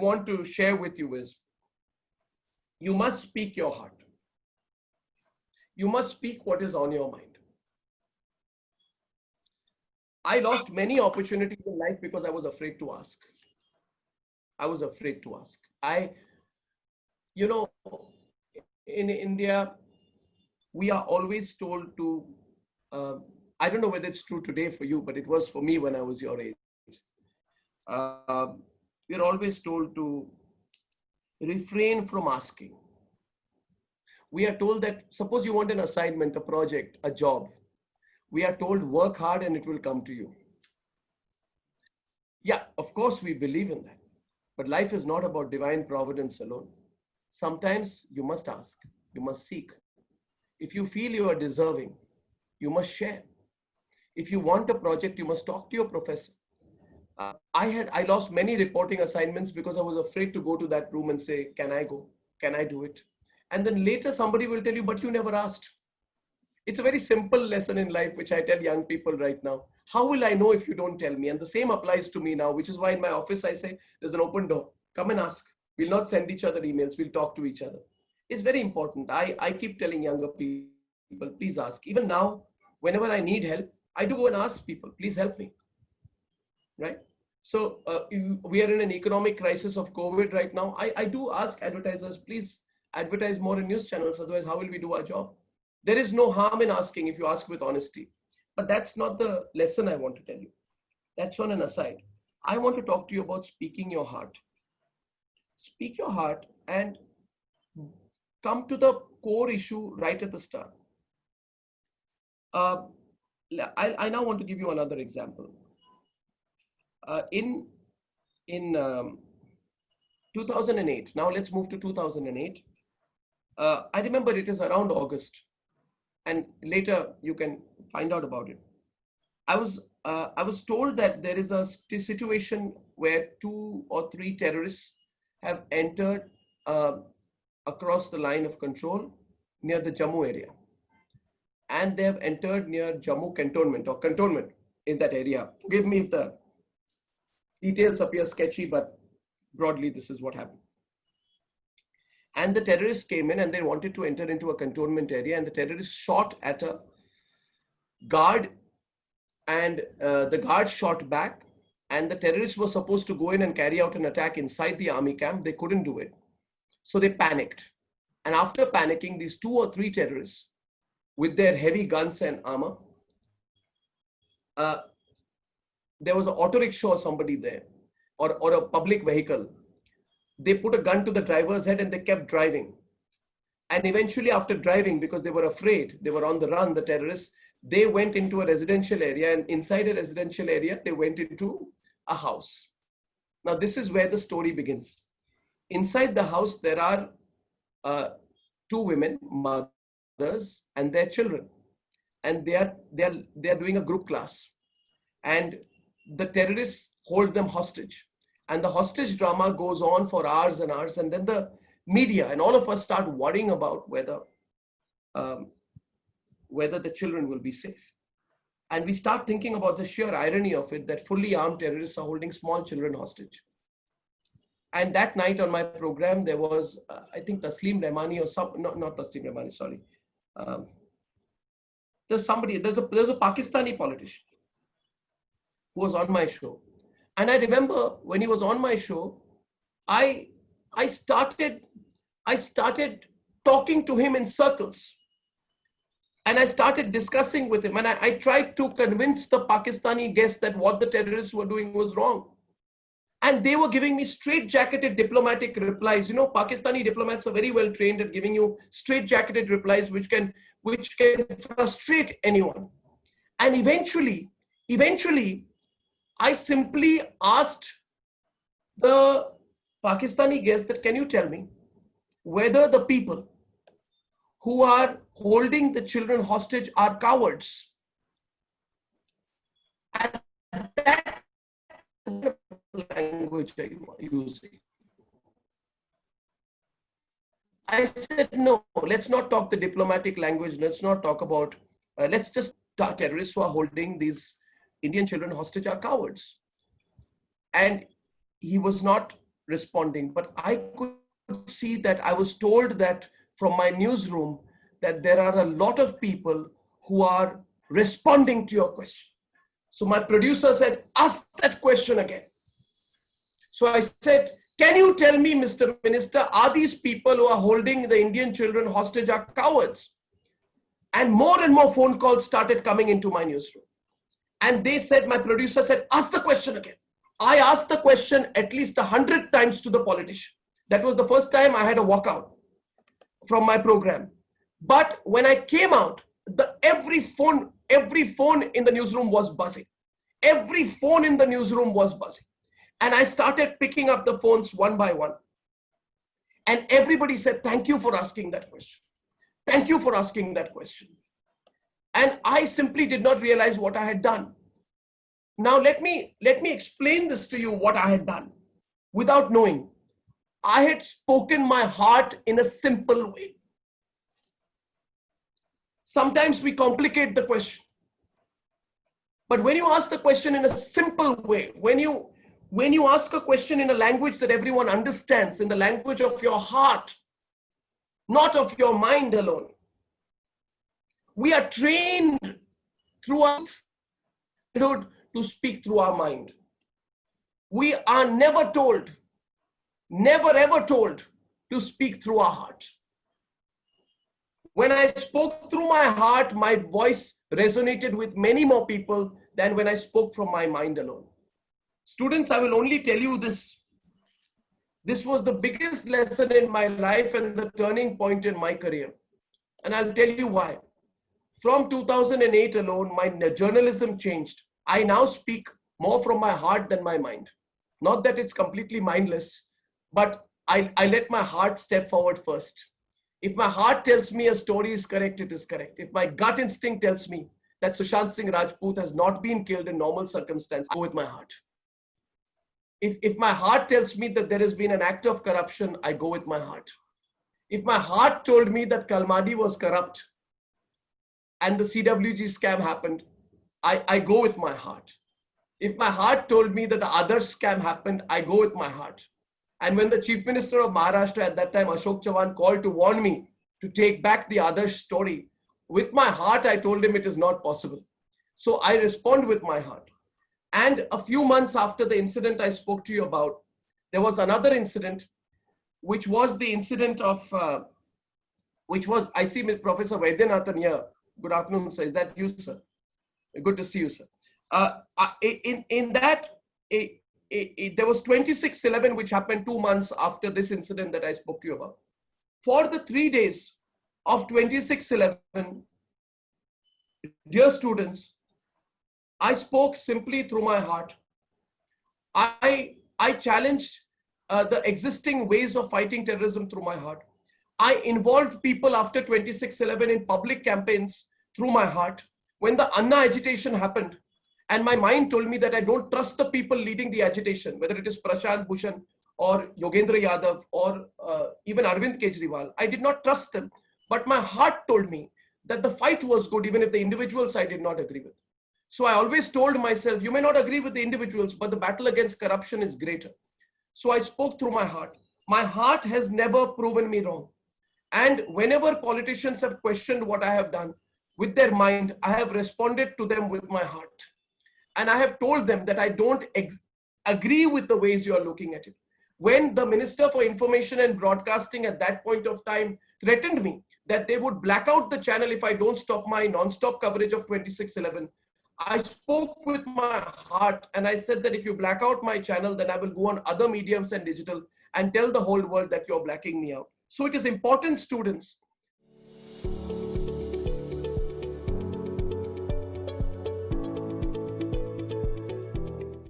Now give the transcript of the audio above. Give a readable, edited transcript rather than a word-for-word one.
want to share with you is, you must speak your heart. You must speak what is on your mind. I lost many opportunities in life because I was afraid to ask. I was afraid to ask. You know, in India, we are always told to, I don't know whether it's true today for you, but it was for me when I was your age. We're always told to refrain from asking. We are told that, suppose you want an assignment, a project, a job. We are told, work hard and it will come to you. Yeah, of course we believe in that. But life is not about divine providence alone. Sometimes you must ask, you must seek. If you feel you are deserving, you must share. If you want a project, you must talk to your professor. I lost many reporting assignments because I was afraid to go to that room and say, can I go? Can I do it? And then later somebody will tell you, but you never asked. It's a very simple lesson in life, which I tell young people right now. How will I know if you don't tell me? And the same applies to me now, which is why in my office I say, there's an open door. Come and ask. We'll not send each other emails. We'll talk to each other. It's very important. I keep telling younger people, please ask. Even now, whenever I need help, I do go and ask people, please help me. Right? So we are in an economic crisis of COVID right now. I do ask advertisers, please advertise more in news channels. Otherwise, how will we do our job? There is no harm in asking if you ask with honesty. But that's not the lesson I want to tell you. That's on an aside. I want to talk to you about speaking your heart. Speak your heart and come to the core issue right at the start. I now want to give you another example. In 2008, now let's move to 2008. I remember it is around August, and later you can find out about it. I was told that there is a situation where 2 or 3 terrorists have entered across the line of control near the Jammu area, and they have entered near Jammu cantonment or cantonment in that area. Forgive me if the details appear sketchy, but broadly this is what happened. And the terrorists came in and they wanted to enter into a cantonment area, and the terrorists shot at a guard, and the guard shot back, and the terrorists were supposed to go in and carry out an attack inside the army camp. They couldn't do it. So they panicked. And after panicking, these 2 or 3 terrorists with their heavy guns and armor, there was an auto rickshaw or somebody there, or a public vehicle. They put a gun to the driver's head and they kept driving. And eventually, after driving, because they were afraid, they were on the run, the terrorists, they went into a residential area, and inside a residential area, they went into a house. Now, this is where the story begins. Inside the house, there are 2 women, mothers, and their children. And they are doing a group class. And the terrorists hold them hostage. And the hostage drama goes on for hours and hours. And then the media and all of us start worrying about whether the children will be safe. And we start thinking about the sheer irony of it, that fully armed terrorists are holding small children hostage. And that night on my program, there was, I think, Taslim Rahmani or some, not Taslim Rahmani, sorry. There's a Pakistani politician who was on my show. And I remember when he was on my show, I started talking to him in circles. And I started discussing with him. And I tried to convince the Pakistani guests that what the terrorists were doing was wrong. And they were giving me straight-jacketed diplomatic replies. You know, Pakistani diplomats are very well trained at giving you straight-jacketed replies, which can frustrate anyone. And eventually, I simply asked the Pakistani guest that, can you tell me whether the people who are holding the children hostage are cowards? And that language are you using? I said, no, let's not talk the diplomatic language. Let's not talk about, let's just terrorists who are holding these Indian children hostage are cowards. And he was not responding, but I could see that I was told that from my newsroom that there are a lot of people who are responding to your question. So my producer said, ask that question again. So I said, can you tell me, Mr. Minister, are these people who are holding the Indian children hostage are cowards? And more phone calls started coming into my newsroom. And they said, my producer said, ask the question again. I asked the question at least 100 times to the politician. That was the first time I had a walkout from my program. But when I came out, every phone in the newsroom was buzzing. Every phone in the newsroom was buzzing. And I started picking up the phones one by one. And everybody said, thank you for asking that question. Thank you for asking that question. And I simply did not realize what I had done. Now let me explain this to you, what I had done without knowing. I had spoken my heart in a simple way. Sometimes we complicate the question. But when you ask the question in a simple way, when you ask a question in a language that everyone understands, in the language of your heart, not of your mind alone. We are trained throughout childhood to speak through our mind. We are never ever told to speak through our heart. When I spoke through my heart, my voice resonated with many more people than when I spoke from my mind alone. Students, I will only tell you this. This was the biggest lesson in my life and the turning point in my career. And I'll tell you why. From 2008 alone, my journalism changed. I now speak more from my heart than my mind. Not that it's completely mindless, but I let my heart step forward first. If my heart tells me a story is correct, it is correct. If my gut instinct tells me that Sushant Singh Rajput has not been killed in normal circumstances, I go with my heart. If my heart tells me that there has been an act of corruption, I go with my heart. If my heart told me that Kalmadi was corrupt and the CWG scam happened, I go with my heart. If my heart told me that the other scam happened, I go with my heart. And when the Chief Minister of Maharashtra at that time, Ashok Chavan, called to warn me to take back the other story, with my heart, I told him it is not possible. So I respond with my heart. And a few months after the incident I spoke to you about, there was another incident, which was the incident of, I see Professor Vaidyanathan here. Good afternoon, sir. Is that you, sir? Good to see you, sir. There was 26/11, which happened 2 months after this incident that I spoke to you about. For the 3 days of 26/11, dear students, I spoke simply through my heart. I challenged the existing ways of fighting terrorism through my heart. I involved people after 26/11 in public campaigns through my heart. When the Anna agitation happened, and my mind told me that I don't trust the people leading the agitation, whether it is Prashant Bhushan or Yogendra Yadav or even Arvind Kejriwal, I did not trust them. But my heart told me that the fight was good, even if the individuals I did not agree with. So I always told myself, you may not agree with the individuals, but the battle against corruption is greater. So I spoke through my heart. My heart has never proven me wrong. And whenever politicians have questioned what I have done with their mind, I have responded to them with my heart. And I have told them that I don't agree with the ways you are looking at it. When the Minister for Information and Broadcasting at that point of time threatened me that they would black out the channel if I don't stop my non-stop coverage of 26/11, I spoke with my heart and I said that if you black out my channel, then I will go on other mediums and digital and tell the whole world that you're blacking me out. So it is important, students,